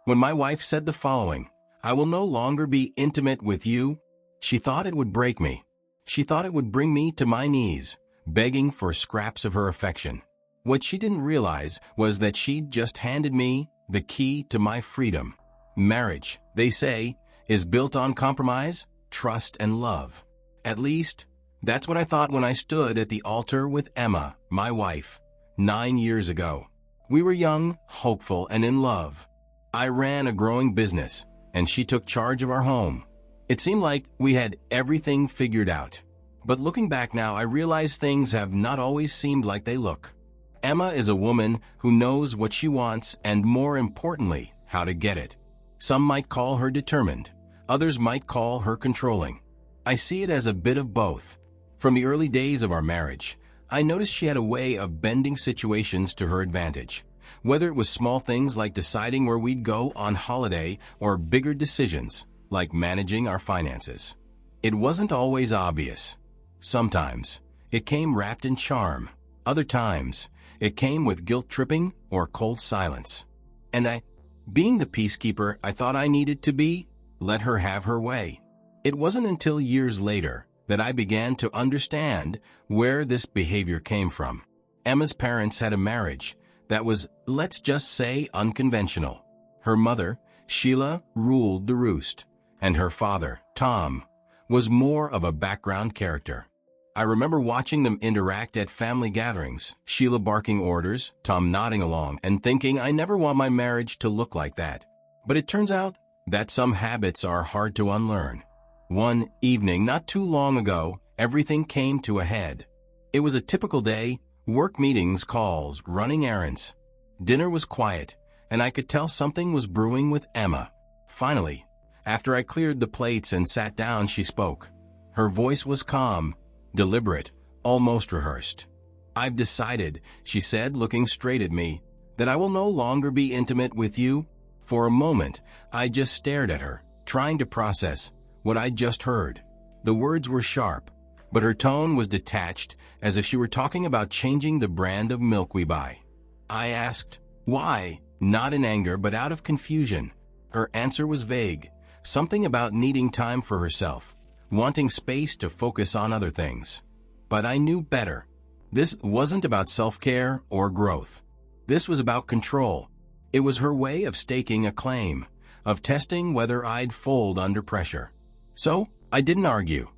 When my wife said the following, "I will no longer be intimate with you," she thought it would break me. She thought it would bring me to my knees, begging for scraps of her affection. What she didn't realize was that she'd just handed me the key to my freedom. Marriage, they say, is built on compromise, trust, and love. At least, that's what I thought when I stood at the altar with Emma, my wife, 9 years ago. We were young, hopeful, and in love. I ran a growing business, and she took charge of our home. It seemed like we had everything figured out. But looking back now, I realize things have not always seemed like they look. Emma is a woman who knows what she wants and, more importantly, how to get it. Some might call her determined. Others might call her controlling. I see it as a bit of both. From the early days of our marriage, I noticed she had a way of bending situations to her advantage. Whether it was small things like deciding where we'd go on holiday or bigger decisions like managing our finances. It wasn't always obvious. Sometimes, it came wrapped in charm. Other times, it came with guilt-tripping or cold silence. And being the peacekeeper I thought I needed to be, let her have her way. It wasn't until years later that I began to understand where this behavior came from. Emma's parents had a marriage that was, let's just say, unconventional. Her mother, Sheila, ruled the roost, and her father, Tom, was more of a background character. I remember watching them interact at family gatherings, Sheila barking orders, Tom nodding along, and thinking, I never want my marriage to look like that. But it turns out that some habits are hard to unlearn. One evening not too long ago, everything came to a head. It was a typical day, work meetings, calls, running errands. Dinner was quiet, and I could tell something was brewing with Emma. Finally, after I cleared the plates and sat down, she spoke. Her voice was calm, deliberate, almost rehearsed. I've decided, she said, looking straight at me, that I will no longer be intimate with you. For a moment, I just stared at her, trying to process what I'd just heard. The words were sharp, but her tone was detached, as if she were talking about changing the brand of milk we buy. I asked, why? Not in anger, but out of confusion. Her answer was vague, something about needing time for herself, wanting space to focus on other things. But I knew better. This wasn't about self-care or growth. This was about control. It was her way of staking a claim, of testing whether I'd fold under pressure. So, I didn't argue.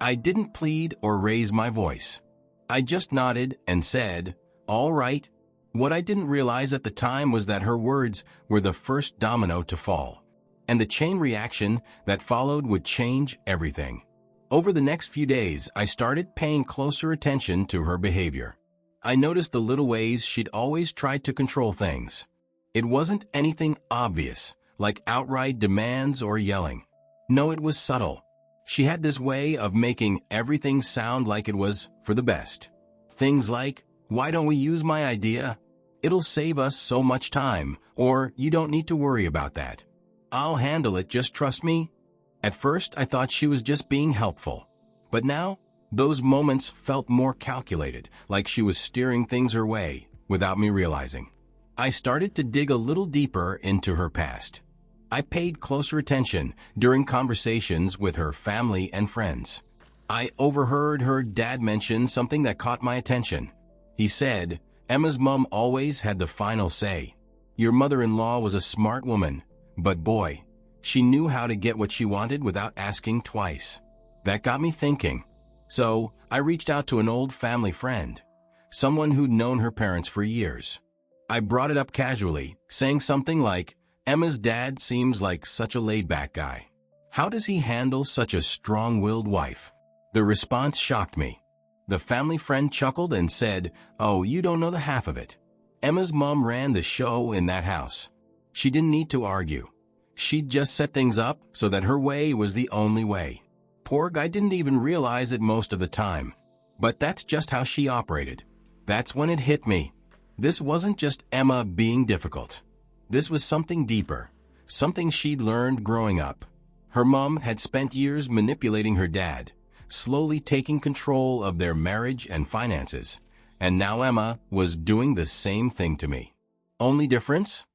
I didn't plead or raise my voice. I just nodded and said, all right. What I didn't realize at the time was that her words were the first domino to fall, and the chain reaction that followed would change everything. Over the next few days, I started paying closer attention to her behavior. I noticed the little ways she'd always tried to control things. It wasn't anything obvious, like outright demands or yelling. No, it was subtle. She had this way of making everything sound like it was for the best. Things like, why don't we use my idea? It'll save us so much time, or you don't need to worry about that. I'll handle it, just trust me. At first, I thought she was just being helpful. But now, those moments felt more calculated, like she was steering things her way, without me realizing. I started to dig a little deeper into her past. I paid closer attention during conversations with her family and friends. I overheard her dad mention something that caught my attention. He said, Emma's mom always had the final say. Your mother-in-law was a smart woman, but boy, she knew how to get what she wanted without asking twice. That got me thinking. So, I reached out to an old family friend, someone who'd known her parents for years. I brought it up casually, saying something like, Emma's dad seems like such a laid-back guy. How does he handle such a strong-willed wife? The response shocked me. The family friend chuckled and said, oh, you don't know the half of it. Emma's mom ran the show in that house. She didn't need to argue. She'd just set things up so that her way was the only way. Poor guy didn't even realize it most of the time. But that's just how she operated. That's when it hit me. This wasn't just Emma being difficult. This was something deeper, something she'd learned growing up. Her mom had spent years manipulating her dad, slowly taking control of their marriage and finances, and now Emma was doing the same thing to me. Only difference?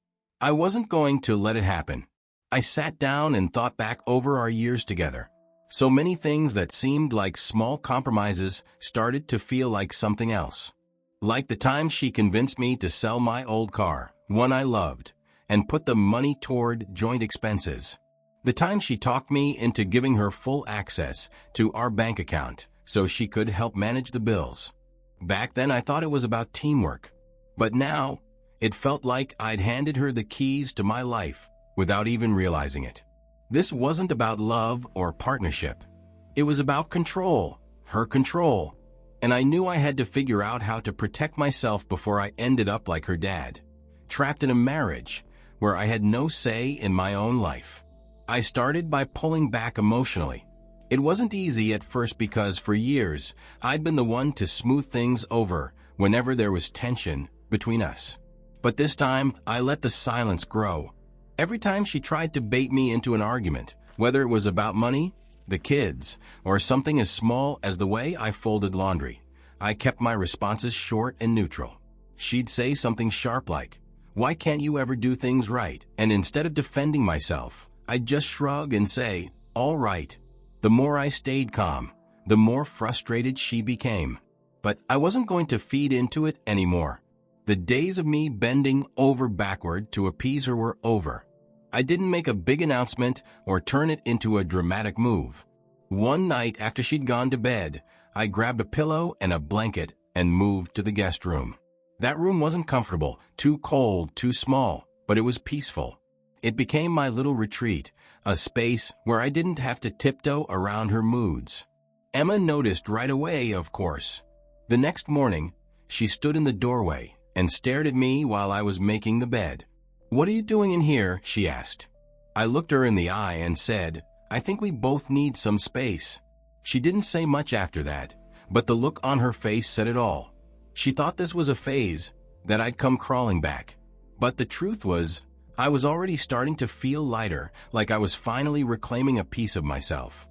I wasn't going to let it happen. I sat down and thought back over our years together. So many things that seemed like small compromises started to feel like something else. Like the time she convinced me to sell my old car, one I loved, and put the money toward joint expenses. The time she talked me into giving her full access to our bank account so she could help manage the bills. Back then I thought it was about teamwork, but now it felt like I'd handed her the keys to my life without even realizing it. This wasn't about love or partnership. It was about control, her control, and I knew I had to figure out how to protect myself before I ended up like her dad, trapped in a marriage where I had no say in my own life. I started by pulling back emotionally. It wasn't easy at first because for years I'd been the one to smooth things over whenever there was tension between us. But this time I let the silence grow. Every time she tried to bait me into an argument, whether it was about money, the kids, or something as small as the way I folded laundry, I kept my responses short and neutral. She'd say something sharp like, "Why can't you ever do things right?" And instead of defending myself, I'd just shrug and say, "All right." The more I stayed calm, the more frustrated she became. But I wasn't going to feed into it anymore. The days of me bending over backward to appease her were over. I didn't make a big announcement or turn it into a dramatic move. One night after she'd gone to bed, I grabbed a pillow and a blanket and moved to the guest room. That room wasn't comfortable, too cold, too small, but it was peaceful. It became my little retreat, a space where I didn't have to tiptoe around her moods. Emma noticed right away, of course. The next morning, she stood in the doorway and stared at me while I was making the bed. "What are you doing in here?" she asked. I looked her in the eye and said, "I think we both need some space." She didn't say much after that, but the look on her face said it all. She thought this was a phase, that I'd come crawling back. But the truth was, I was already starting to feel lighter, like I was finally reclaiming a piece of myself.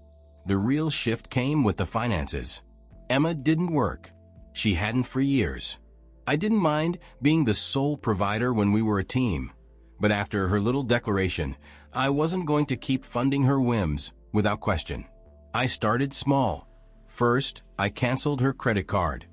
The real shift came with the finances. Emma didn't work. She hadn't for years. I didn't mind being the sole provider when we were a team, but after her little declaration, I wasn't going to keep funding her whims without question. I started small. First, I canceled her credit card.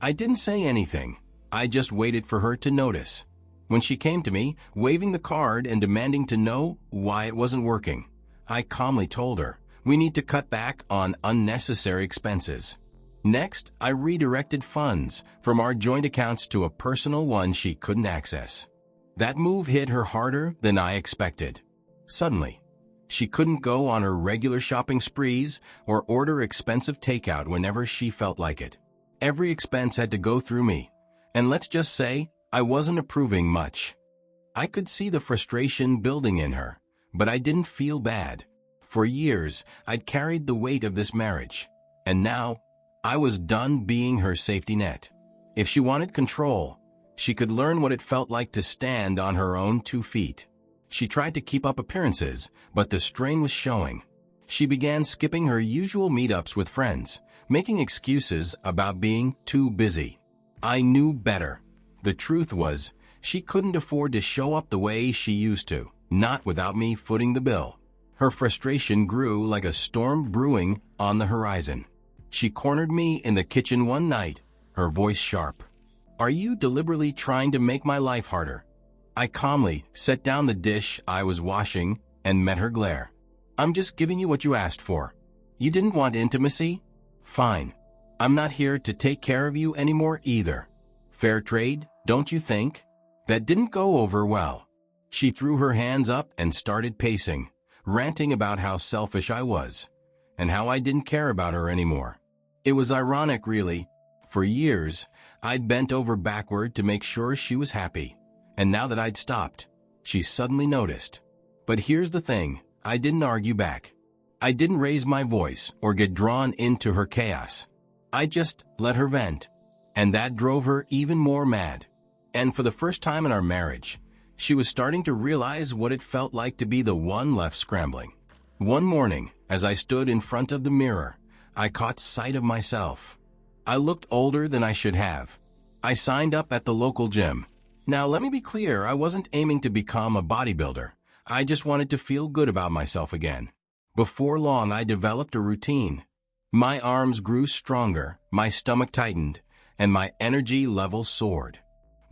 I didn't say anything. I just waited for her to notice. When she came to me, waving the card and demanding to know why it wasn't working, I calmly told her, "We need to cut back on unnecessary expenses." Next, I redirected funds from our joint accounts to a personal one she couldn't access. That move hit her harder than I expected. Suddenly, she couldn't go on her regular shopping sprees or order expensive takeout whenever she felt like it. Every expense had to go through me, and let's just say I wasn't approving much. I could see the frustration building in her, but I didn't feel bad. For years, I'd carried the weight of this marriage, and now I was done being her safety net. If she wanted control, she could learn what it felt like to stand on her own 2 feet. She tried to keep up appearances, but the strain was showing. She began skipping her usual meetups with friends, making excuses about being too busy. I knew better. The truth was, she couldn't afford to show up the way she used to, not without me footing the bill. Her frustration grew like a storm brewing on the horizon. She cornered me in the kitchen one night, her voice sharp. "Are you deliberately trying to make my life harder?" I calmly set down the dish I was washing and met her glare. "I'm just giving you what you asked for. You didn't want intimacy? Fine. I'm not here to take care of you anymore either. Fair trade, don't you think?" That didn't go over well. She threw her hands up and started pacing, ranting about how selfish I was, and how I didn't care about her anymore. It was ironic, really. For years, I'd bent over backward to make sure she was happy, and now that I'd stopped, she suddenly noticed. But here's the thing, I didn't argue back. I didn't raise my voice or get drawn into her chaos. I just let her vent, and that drove her even more mad. And for the first time in our marriage, she was starting to realize what it felt like to be the one left scrambling. One morning, as I stood in front of the mirror, I caught sight of myself. I looked older than I should have. I signed up at the local gym. Now let me be clear, I wasn't aiming to become a bodybuilder. I just wanted to feel good about myself again. Before long, I developed a routine. My arms grew stronger, my stomach tightened, and my energy level soared.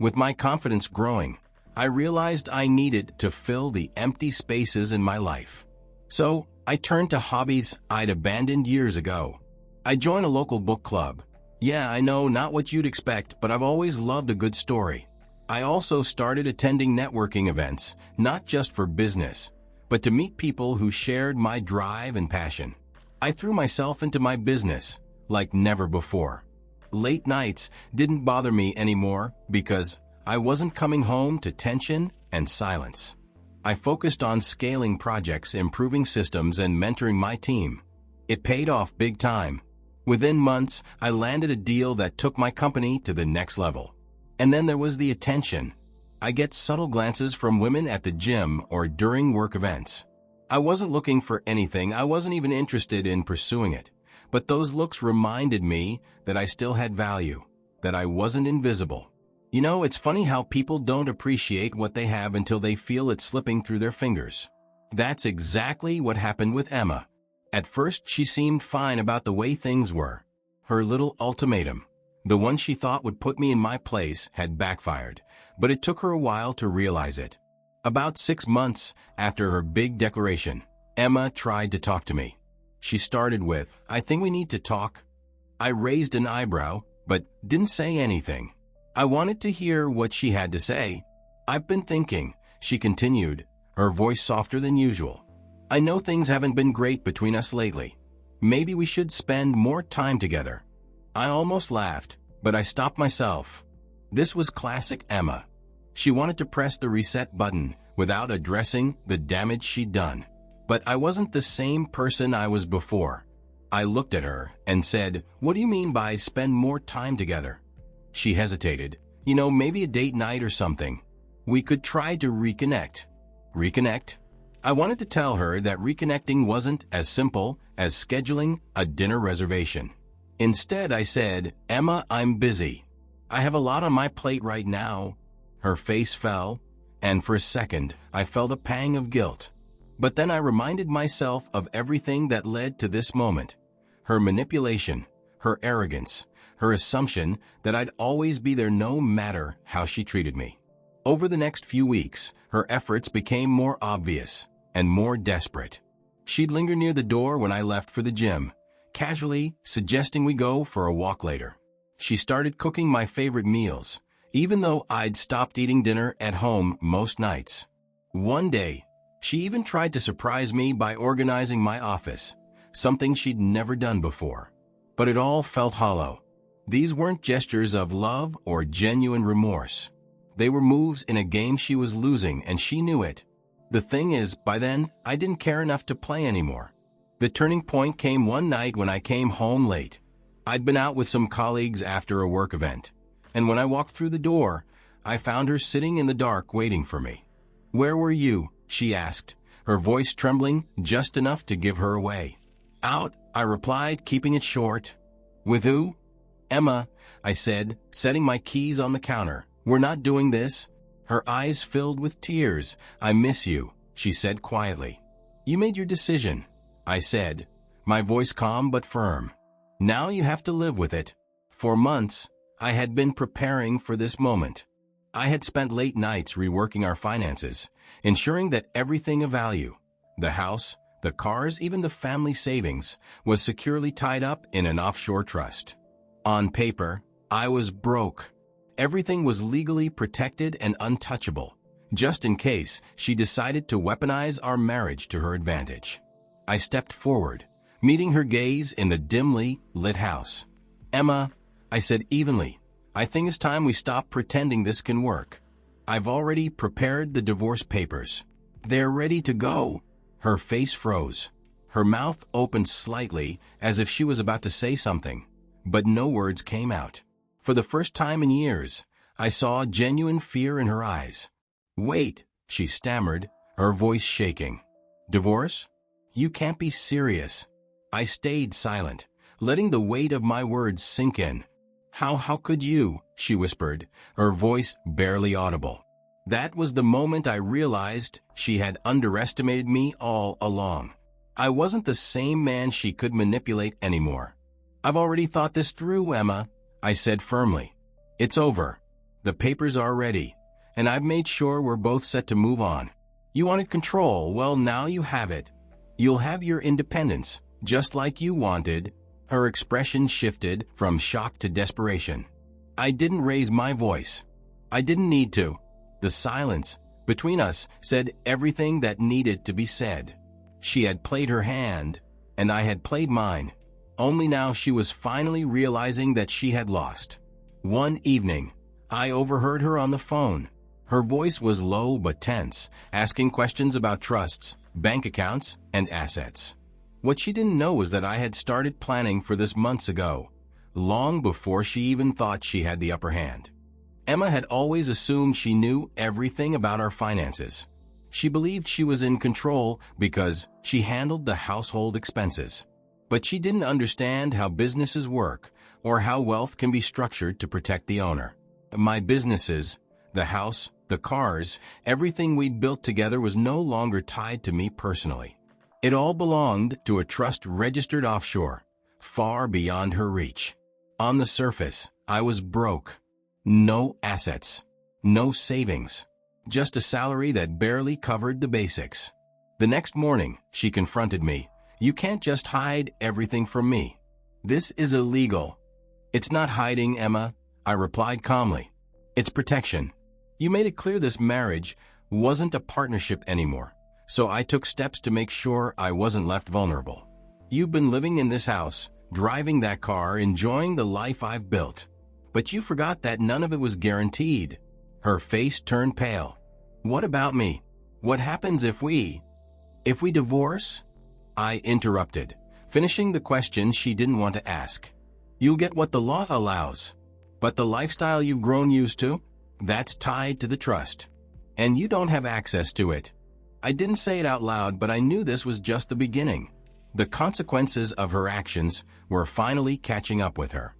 With my confidence growing, I realized I needed to fill the empty spaces in my life. So, I turned to hobbies I'd abandoned years ago. I joined a local book club. Yeah, I know, not what you'd expect, but I've always loved a good story. I also started attending networking events, not just for business, but to meet people who shared my drive and passion. I threw myself into my business like never before. Late nights didn't bother me anymore because I wasn't coming home to tension and silence. I focused on scaling projects, improving systems, and mentoring my team. It paid off big time. Within months, I landed a deal that took my company to the next level. And then there was the attention. I get subtle glances from women at the gym or during work events. I wasn't looking for anything, I wasn't even interested in pursuing it. But those looks reminded me that I still had value, that I wasn't invisible. You know, it's funny how people don't appreciate what they have until they feel it slipping through their fingers. That's exactly what happened with Emma. At first, she seemed fine about the way things were. Her little ultimatum, the one she thought would put me in my place, had backfired, but it took her a while to realize it. About 6 months after her big declaration, Emma tried to talk to me. She started with, "I think we need to talk." I raised an eyebrow, but didn't say anything. I wanted to hear what she had to say. "I've been thinking," she continued, her voice softer than usual. "I know things haven't been great between us lately. Maybe we should spend more time together." I almost laughed, but I stopped myself. This was classic Emma. She wanted to press the reset button without addressing the damage she'd done. But I wasn't the same person I was before. I looked at her and said, "What do you mean by spend more time together?" She hesitated. "You know, maybe a date night or something. We could try to reconnect." Reconnect? I wanted to tell her that reconnecting wasn't as simple as scheduling a dinner reservation. Instead, I said, "Emma, I'm busy. I have a lot on my plate right now." Her face fell, and for a second, I felt a pang of guilt. But then I reminded myself of everything that led to this moment. Her manipulation, her arrogance, her assumption that I'd always be there no matter how she treated me. Over the next few weeks, her efforts became more obvious and more desperate. She'd linger near the door when I left for the gym, casually suggesting we go for a walk later. She started cooking my favorite meals, even though I'd stopped eating dinner at home most nights. One day, she even tried to surprise me by organizing my office, something she'd never done before. But it all felt hollow. These weren't gestures of love or genuine remorse. They were moves in a game she was losing, and she knew it. The thing is, by then, I didn't care enough to play anymore. The turning point came one night when I came home late. I'd been out with some colleagues after a work event, and when I walked through the door, I found her sitting in the dark waiting for me. "Where were you?" she asked, her voice trembling just enough to give her away. "Out," I replied, keeping it short. "With who?" "Emma," I said, setting my keys on the counter. "We're not doing this." Her eyes filled with tears. "I miss you," she said quietly. "You made your decision," I said, my voice calm but firm. "Now you have to live with it." For months, I had been preparing for this moment. I had spent late nights reworking our finances, ensuring that everything of value, the house, the cars, even the family savings, was securely tied up in an offshore trust. On paper, I was broke. Everything was legally protected and untouchable, just in case she decided to weaponize our marriage to her advantage. I stepped forward, meeting her gaze in the dimly lit house. "Emma," I said evenly, "I think it's time we stop pretending this can work. I've already prepared the divorce papers. They're ready to go." Her face froze. Her mouth opened slightly as if she was about to say something, but no words came out. For the first time in years, I saw genuine fear in her eyes. "Wait," she stammered, her voice shaking. "Divorce? You can't be serious." I stayed silent, letting the weight of my words sink in. How could you?" she whispered, her voice barely audible. That was the moment I realized she had underestimated me all along. I wasn't the same man she could manipulate anymore. "I've already thought this through, Emma," I said firmly. "It's over. The papers are ready, and I've made sure we're both set to move on. You wanted control, well now you have it. You'll have your independence, just like you wanted." Her expression shifted from shock to desperation. I didn't raise my voice. I didn't need to. The silence between us said everything that needed to be said. She had played her hand, and I had played mine. Only now she was finally realizing that she had lost. One evening, I overheard her on the phone. Her voice was low but tense, asking questions about trusts, bank accounts, and assets. What she didn't know was that I had started planning for this months ago, long before she even thought she had the upper hand. Emma had always assumed she knew everything about our finances. She believed she was in control because she handled the household expenses. But she didn't understand how businesses work or how wealth can be structured to protect the owner. My businesses, the house, the cars, everything we'd built together was no longer tied to me personally. It all belonged to a trust registered offshore, far beyond her reach. On the surface, I was broke. No assets, no savings, just a salary that barely covered the basics. The next morning, she confronted me. "You can't just hide everything from me. This is illegal." "It's not hiding, Emma," I replied calmly. "It's protection. You made it clear this marriage wasn't a partnership anymore, so I took steps to make sure I wasn't left vulnerable. You've been living in this house, driving that car, enjoying the life I've built. But you forgot that none of it was guaranteed." Her face turned pale. "What about me? What happens if we divorce?" I interrupted, finishing the question she didn't want to ask. "You'll get what the law allows. But the lifestyle you've grown used to? That's tied to the trust. And you don't have access to it." I didn't say it out loud, but I knew this was just the beginning. The consequences of her actions were finally catching up with her.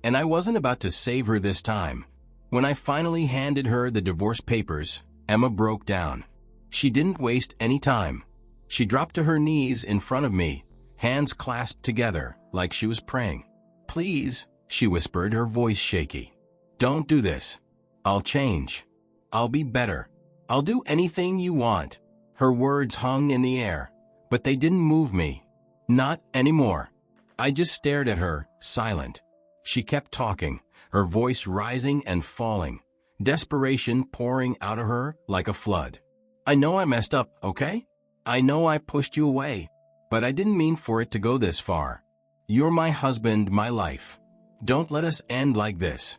And I wasn't about to save her this time. When I finally handed her the divorce papers, Emma broke down. She didn't waste any time. She dropped to her knees in front of me, hands clasped together like she was praying. "Please," she whispered, her voice shaky. "Don't do this. I'll change. I'll be better. I'll do anything you want." Her words hung in the air, but they didn't move me. Not anymore. I just stared at her, silent. She kept talking, her voice rising and falling, desperation pouring out of her like a flood. "I know I messed up, okay? I know I pushed you away, but I didn't mean for it to go this far. You're my husband, my life. Don't let us end like this."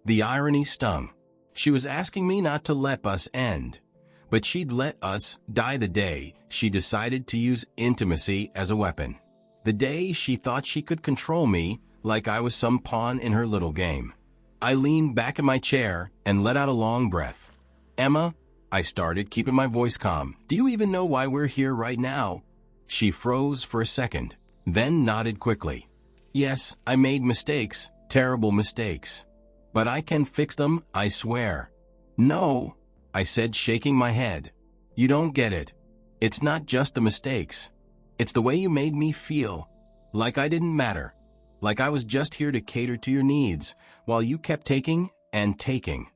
The irony stung. She was asking me not to let us end, but she'd let us die the day she decided to use intimacy as a weapon. The day she thought she could control me like I was some pawn in her little game. I leaned back in my chair and let out a long breath. "Emma," I started, keeping my voice calm, "do you even know why we're here right now?" She froze for a second, then nodded quickly. "Yes, I made mistakes, terrible mistakes. But I can fix them, I swear." "No," I said, shaking my head. "You don't get it. It's not just the mistakes. It's the way you made me feel. Like I didn't matter. Like I was just here to cater to your needs, while you kept taking and taking."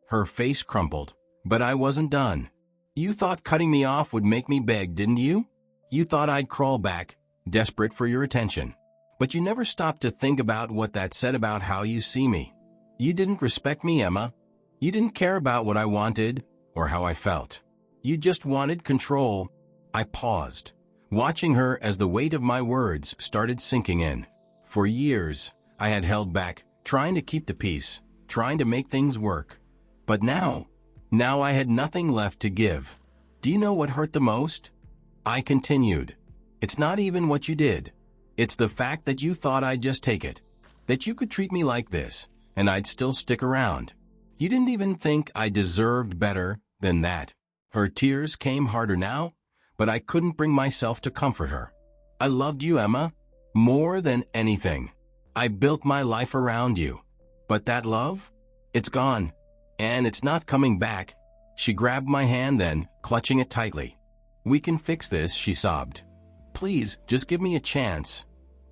Her face crumpled, but I wasn't done. "You thought cutting me off would make me beg, didn't you? You thought I'd crawl back, desperate for your attention. But you never stopped to think about what that said about how you see me. You didn't respect me, Emma. You didn't care about what I wanted or how I felt. You just wanted control." I paused, watching her as the weight of my words started sinking in. For years, I had held back, trying to keep the peace, trying to make things work. But now I had nothing left to give. "Do you know what hurt the most?" I continued. "It's not even what you did. It's the fact that you thought I'd just take it, that you could treat me like this, and I'd still stick around. You didn't even think I deserved better than that." Her tears came harder now, but I couldn't bring myself to comfort her. "I loved you, Emma, more than anything. I built my life around you. But that love? It's gone. And it's not coming back. She grabbed my hand then, clutching it tightly. We can fix this, she sobbed. Please, just give me a chance.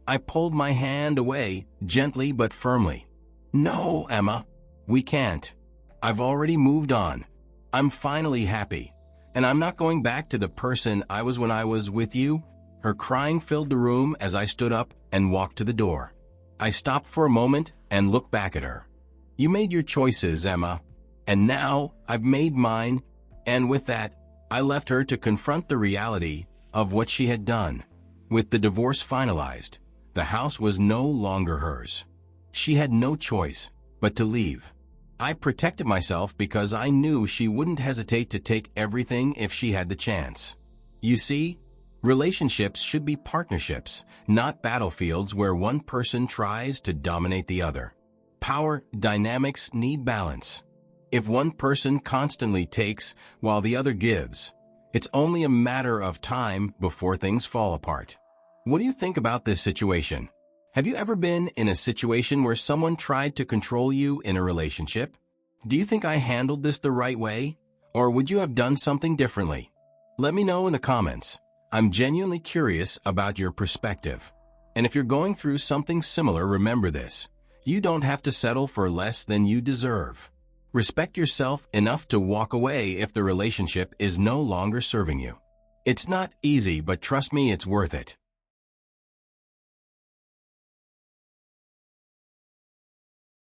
I pulled my hand away, gently but firmly. No, Emma. We can't. I've already moved on. I'm finally happy. And I'm not going back to the person I was when I was with you. Her crying filled the room as I stood up and walked to the door. I stopped for a moment and looked back at her. You made your choices, Emma. And now I've made mine. And with that, I left her to confront the reality of what she had done. With the divorce finalized, the house was no longer hers. She had no choice but to leave. I protected myself because I knew she wouldn't hesitate to take everything if she had the chance. You see, relationships should be partnerships, not battlefields where one person tries to dominate the other. Power dynamics need balance. If one person constantly takes while the other gives, it's only a matter of time before things fall apart. What do you think about this situation? Have you ever been in a situation where someone tried to control you in a relationship? Do you think I handled this the right way? Or would you have done something differently? Let me know in the comments. I'm genuinely curious about your perspective. And if you're going through something similar, remember this. You don't have to settle for less than you deserve. Respect yourself enough to walk away if the relationship is no longer serving you. It's not easy, but trust me, it's worth it.